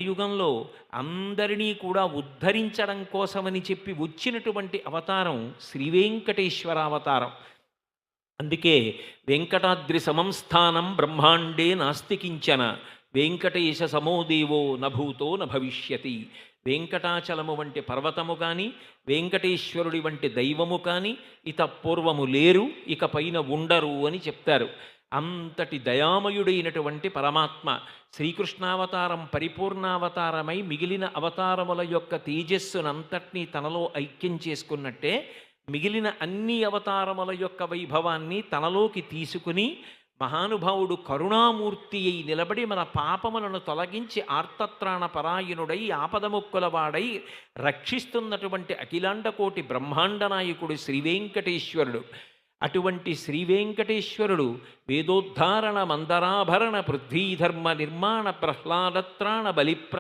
కలియుగంలో అందరినీ కూడా ఉద్ధరించడం కోసమని చెప్పి వచ్చినటువంటి అవతారం శ్రీవేంకటేశ్వర అవతారం. అందుకే వెంకటాద్రి సమంస్థానం బ్రహ్మాండే నాస్తి కించన వెంకటేశ సమోదేవో నభూతో నభవిష్యతి. వెంకటాచలము వంటి పర్వతము కానీ వెంకటేశ్వరుడి వంటి దైవము కానీ ఇత పూర్వము లేరు, ఇక పైన ఉండరు అని చెప్తారు. అంతటి దయామయుడైనటువంటి పరమాత్మ శ్రీకృష్ణావతారం పరిపూర్ణావతారమై మిగిలిన అవతారముల యొక్క తేజస్సునంతటినీ తనలో ఐక్యం చేసుకున్నట్టే మిగిలిన అన్ని అవతారముల యొక్క వైభవాన్ని తనలోకి తీసుకుని మహానుభావుడు కరుణామూర్తి అయి నిలబడి మన పాపములను తొలగించి ఆర్తత్రాణ పరాయణుడై ఆపదముక్కులవాడై రక్షిస్తున్నటువంటి అఖిలాండకోటి బ్రహ్మాండ నాయకుడు శ్రీవేంకటేశ్వరుడు. అటువంటి శ్రీవేంకటేశ్వరుడు వేదోద్ధారణ మందరాభరణ పృథ్వీధర్మ నిర్మాణ ప్రహ్లాదత్రాణ బలిప్ర